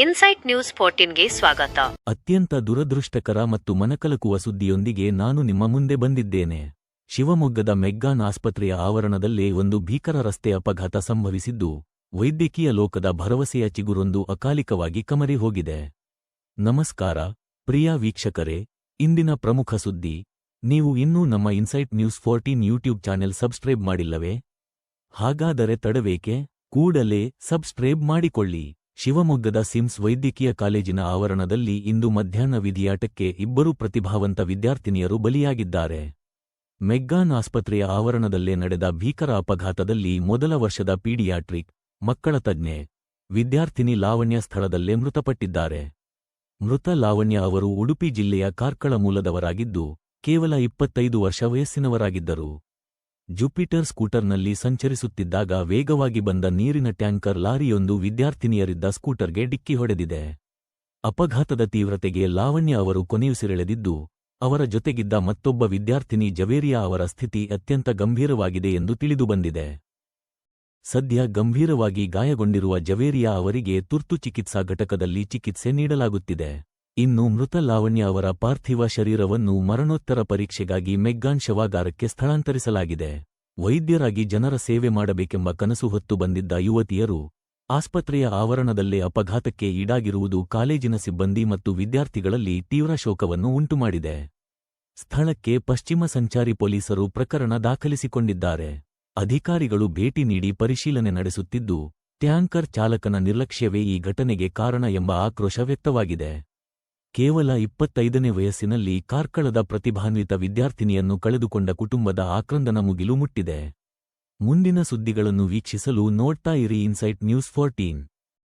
Insight news 14ಗೆ ಸ್ವಾಗತ. ಅತ್ಯಂತ ದುರದೃಷ್ಟಕರ ಮತ್ತು ಮನಕಲಕುವ ಸುದ್ದಿಯೊಂದಿಗೆ ನಾನು ನಿಮ್ಮ ಮುಂದೆ ಬಂದಿದ್ದೇನೆ. ಶಿವಮೊಗ್ಗದ ಮೆಗ್ಗಾನ್ ಆಸ್ಪತ್ರೆಯ ಆವರಣದಲ್ಲೇ ಒಂದು ಭೀಕರ ರಸ್ತೆ ಅಪಘಾತ ಸಂಭವಿಸಿದ್ದು, ವೈದ್ಯಕೀಯ ಲೋಕದ ಭರವಸೆಯ ಚಿಗುರೊಂದು ಅಕಾಲಿಕವಾಗಿ ಕಮರಿ ಹೋಗಿದೆ. ನಮಸ್ಕಾರ ಪ್ರಿಯ ವೀಕ್ಷಕರೇ, ಇಂದಿನ ಪ್ರಮುಖ ಸುದ್ದಿ. ನೀವು ಇನ್ನೂ ನಮ್ಮ Insight News 14 YouTube channel subscribe ಮಾಡಿಲ್ಲವೇ? ಹಾಗಾದರೆ ತಡವೇಕೆ? ಕೂಡಲೇ ಸಬ್ಸ್ಕ್ರೈಬ್ ಮಾಡಿಕೊಳ್ಳಿ. ಶಿವಮೊಗ್ಗದ ಸಿಮ್ಸ್ ವೈದ್ಯಕೀಯ ಕಾಲೇಜಿನ ಆವರಣದಲ್ಲಿ ಇಂದು ಮಧ್ಯಾಹ್ನ ವಿಧಿಯಾಟಕ್ಕೆ ಇಬ್ಬರು ಪ್ರತಿಭಾವಂತ ವಿದ್ಯಾರ್ಥಿನಿಯರು ಬಲಿಯಾಗಿದ್ದಾರೆ. ಮೆಗ್ಗಾನ್ ಆಸ್ಪತ್ರೆಯ ಆವರಣದಲ್ಲೇ ನಡೆದ ಭೀಕರ ಅಪಘಾತದಲ್ಲಿ ಮೊದಲ ವರ್ಷದ ಪೀಡಿಯಾಟ್ರಿಕ್ ಮಕ್ಕಳ ತಜ್ಞೆ ವಿದ್ಯಾರ್ಥಿನಿ ಲಾವಣ್ಯ ಸ್ಥಳದಲ್ಲೇ ಮೃತಪಟ್ಟಿದ್ದಾರೆ. ಮೃತ ಲಾವಣ್ಯ ಅವರು ಉಡುಪಿ ಜಿಲ್ಲೆಯ ಕಾರ್ಕಳ ಮೂಲದವರಾಗಿದ್ದು, ಕೇವಲ 25 ವರ್ಷ ವಯಸ್ಸಿನವರಾಗಿದ್ದರು. ಜುಪಿಟರ್ ಸ್ಕೂಟರ್ನಲ್ಲಿ ಸಂಚರಿಸುತ್ತಿದ್ದಾಗ ವೇಗವಾಗಿ ಬಂದ ನೀರಿನ ಟ್ಯಾಂಕರ್ ಲಾರಿಯೊಂದು ವಿದ್ಯಾರ್ಥಿನಿಯರಿದ್ದ ಸ್ಕೂಟರ್ಗೆ ಡಿಕ್ಕಿ ಹೊಡೆದಿದೆ. ಅಪಘಾತದ ತೀವ್ರತೆಗೆ ಲಾವಣ್ಯ ಅವರು ಕೊನೆಯುಸಿರೆಳೆದಿದ್ದು, ಅವರ ಜೊತೆಗಿದ್ದ ಮತ್ತೊಬ್ಬ ವಿದ್ಯಾರ್ಥಿನಿ ಜವೇರಿಯಾ ಅವರ ಸ್ಥಿತಿ ಅತ್ಯಂತ ಗಂಭೀರವಾಗಿದೆ ಎಂದು ತಿಳಿದುಬಂದಿದೆ. ಸದ್ಯ ಗಂಭೀರವಾಗಿ ಗಾಯಗೊಂಡಿರುವ ಜವೇರಿಯಾ ಅವರಿಗೆ ತುರ್ತು ಚಿಕಿತ್ಸಾ ಘಟಕದಲ್ಲಿ ಚಿಕಿತ್ಸೆ ನೀಡಲಾಗುತ್ತಿದೆ. ಇನ್ನು ಮೃತ ಲಾವಣ್ಯ ಅವರ ಪಾರ್ಥಿವ ಶರೀರವನ್ನು ಮರಣೋತ್ತರ ಪರೀಕ್ಷೆಗಾಗಿ ಮೆಗ್ಗಾನ್ ಶವಾಗಾರಕ್ಕೆ ಸ್ಥಳಾಂತರಿಸಲಾಗಿದೆ. ವೈದ್ಯರಾಗಿ ಜನರ ಸೇವೆ ಮಾಡಬೇಕೆಂಬ ಕನಸು ಹೊತ್ತು ಬಂದಿದ್ದ ಯುವತಿಯರು ಆಸ್ಪತ್ರೆಯ ಆವರಣದಲ್ಲೇ ಅಪಘಾತಕ್ಕೆ ಈಡಾಗಿರುವುದು ಕಾಲೇಜಿನ ಸಿಬ್ಬಂದಿ ಮತ್ತು ವಿದ್ಯಾರ್ಥಿಗಳಲ್ಲಿ ತೀವ್ರ ಶೋಕವನ್ನು ಉಂಟುಮಾಡಿದೆ. ಸ್ಥಳಕ್ಕೆ ಪಶ್ಚಿಮ ಸಂಚಾರಿ ಪೊಲೀಸರು ಪ್ರಕರಣ ದಾಖಲಿಸಿಕೊಂಡಿದ್ದಾರೆ. ಅಧಿಕಾರಿಗಳು ಭೇಟಿ ನೀಡಿ ಪರಿಶೀಲನೆ ನಡೆಸುತ್ತಿದ್ದು, ಟ್ಯಾಂಕರ್ ಚಾಲಕನ ನಿರ್ಲಕ್ಷ್ಯವೇ ಈ ಘಟನೆಗೆ ಕಾರಣ ಎಂಬ ಆಕ್ರೋಶ ವ್ಯಕ್ತವಾಗಿದೆ. ಕೇವಲ 25ನೇ ವಯಸ್ಸಿನಲ್ಲಿ ಕಾರ್ಕಳದ ಪ್ರತಿಭಾನ್ವಿತ ವಿದ್ಯಾರ್ಥಿನಿಯನ್ನು ಕಳೆದುಕೊಂಡ ಕುಟುಂಬದ ಆಕ್ರಂದನ ಮುಗಿಲು ಮುಟ್ಟಿದೆ. ಮುಂದಿನ ಸುದ್ದಿಗಳನ್ನು ವೀಕ್ಷಿಸಲು ನೋಡ್ತಾ ಇರಿ ಇನ್ಸೈಟ್ ನ್ಯೂಸ್ 14.